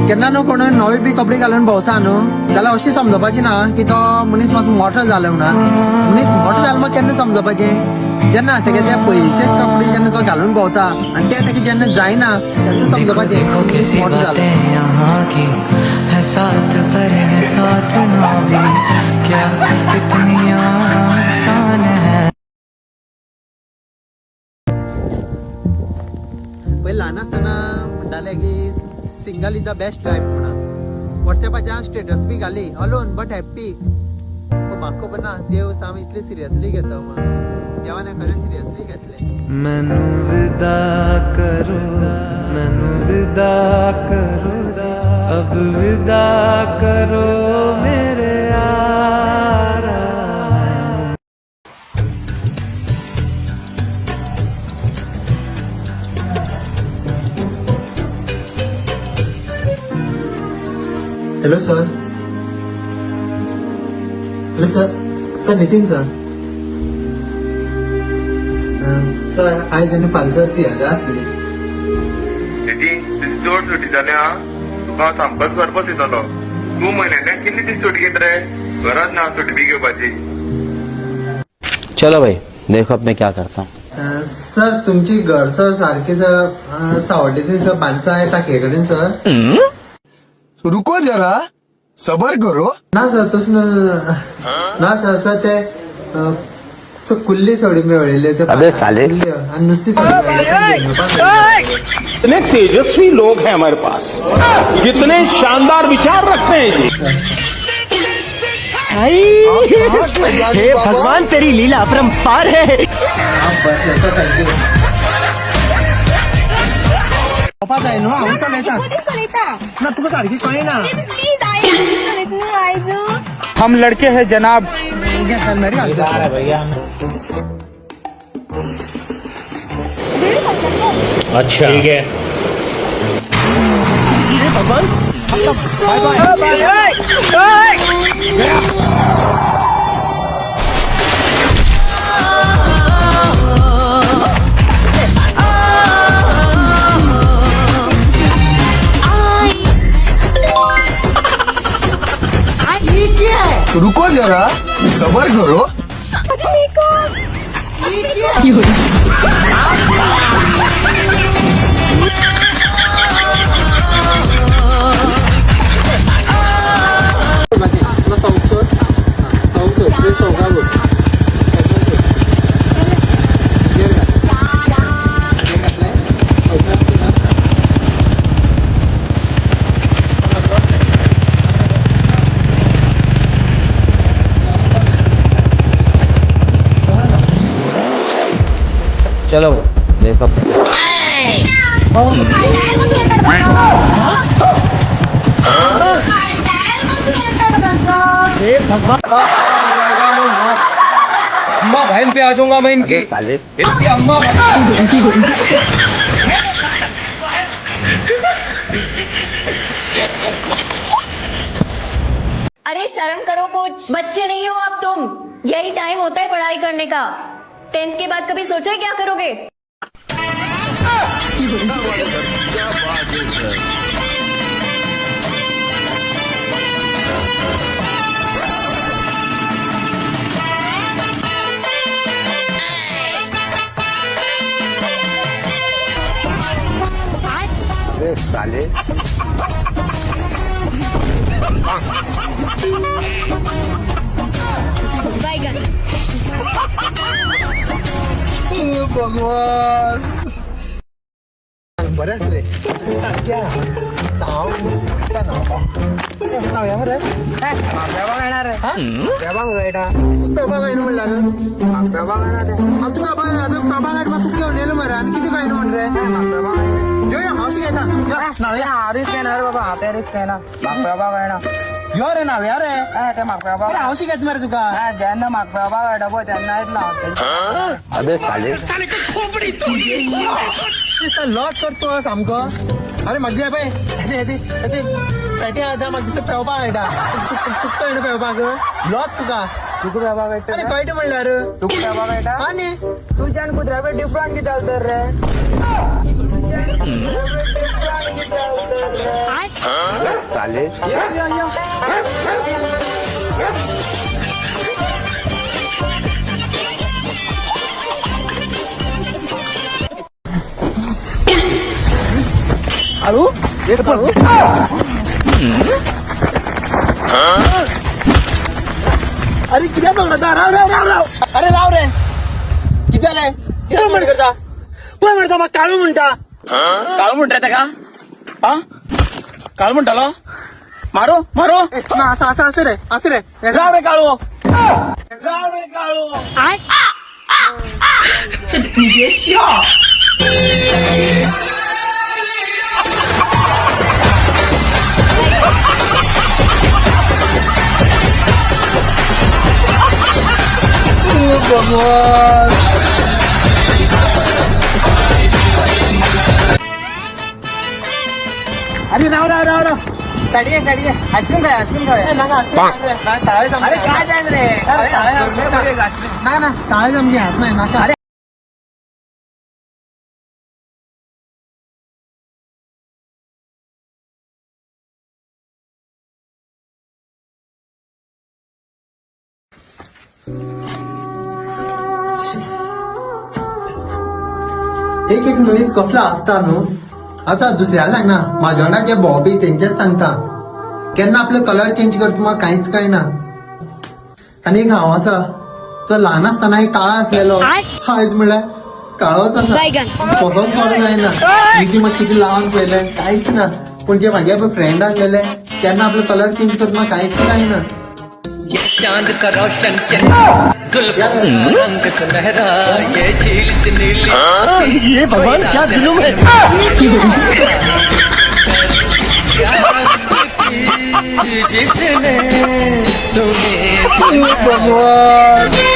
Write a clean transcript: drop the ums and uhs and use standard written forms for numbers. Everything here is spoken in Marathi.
केन्ना न्हू कोण नवे बी कपडे घालून भोंवता न्हू जाल्यार अशी समजपाची ना की तो मनीस म्हाका मोठो जालो म्हणून मनीस मोठो जालो म्हाका केन्ना समजपाचें जेन्ना तेगे ते पयलींचेच कपडे जेन्ना तो घालून भोंवता आनी ते तेगे जेन्ना जायना तेन्ना समजपाचें मोठो जालो साथ पर है साथ ना भी क्या इतनी आसान है। पयलीं ल्हान आसतना म्हणटाले की single is the best life म्हणून वॉट्सॅपाचेर स्टेटस बी घाली अलोन बट हॅप्पी पूण म्हाका खबर ना देव साम इतली सिरियसली घेता म्हणून देवाने खरें सिरियसली घेतलें मैनू विदा करो मैनू विदा करो अब विदा करो मेरे यारा। Hello sir sir Nitin sir sir आयज आनी फाल्यां सियादा आसली तुजी चड सुटी जाल्या तुका सामकोच करपास येतलो तूं म्हयन्याक कितली दीस सुटी घेत रे गरज ना सुटी बी घेवपाची चलो भाई देखो अब मैं क्या करता हूँ। सर तुमची घर सर सारखी सर सावड्डेची सर बांदचा आहे टाके कडेन सर रुको जरा सबर करो ना सर तसं ना सर सर ते कुल्ली थोडी मेळिल्ली अबे साले आणि नुसती इतने तेजस्वी लोग हैं हमारे पास कितने शानदार विचार रखते हैं हे भगवान तेरी लीला अपरंपार है। पप्पा जाय न्हू हांव चलयता ना तुका सारकी कळना हम लड़के हैं जनाब। अच्छा ठीक है रुको जरा सबर करो चलो देखो अम्मा बहन पे आ जाऊंगा मैं इनकी अम्मा अरे शर्म करो कुछ बच्चे नहीं हो अब तुम यही टाइम होता है पढ़ाई करने का 10th के बाद कभी सोचा है क्या करोगे साले बाइगन भगवान बरेंच रे सारक्या हांव नाव्या मरे पेबाक येणार रे पेबाक मेळटा पेबाक येणं म्हणला न्हू पेबाक येणार रे तुका पेबाक येता तुका घेवन येयलो मरे आनी कितें काय म्हण रे यो हांव शिकयता नाव्या हांव रिस्क घेणार बाबा हांव ते रिस्क घेना म्हाका पेबाक येना यो रे नाव्या रे ते म्हाका पेबाक हांव शिकयत मरे तुका जेन्ना म्हाका पेबाक येता पळय तेन्ना येतलो हांव अबे साले लॉक करतो सामको अरे म्हाका दिया पळय पेटी आतां म्हाका दिसता पेवपाक मेळटा तुका येणा पेवपाक लॉक तुका पेवपाक मेळटा अरे कळटा म्हणल्यार तुका पेवपाक मेळटा आनी तुज्यान कुत्र्याक डिफरंट कितें तर रे साले अरे किती बघा राव अरे राव रे किती झालंय किती म्हणत करता कोण म्हणतो मग काळू म्हणता काळू म्हणता का हा काळू म्हणतालो मारो मारो असं रे राव रे काळू राव रे काळू अरे राव साडी आहे आईस्क्रीम खाय अरे काय जायचं रे ना ताळे जमजी हात नाही ना अरे एक मनीस कसला असता न्हू आता दुसऱ्याला सांगना माझ्या वांगडा जे बॉबी तेंचेच सांगता केन्ना आपलो कलर चेंज करता म्हाका कांयच कळना आनी एक हांव आसा तो ल्हान आसतना एक काळो आसलेलो आयज म्हणल्यार काळोच आसा कसोच पडूंक जायना मी ती म्हाका कितें लावन पळयलें कांयच ना पूण जे म्हागे फ्रेंड आसलेले केन्ना आपलो कलर चेंज करता म्हाका कांयच कळना चांद का रोशन रंग सुनहरा ये झील से नीली ये भगवान क्या जुलूम है जिसने तुम्हें भगवान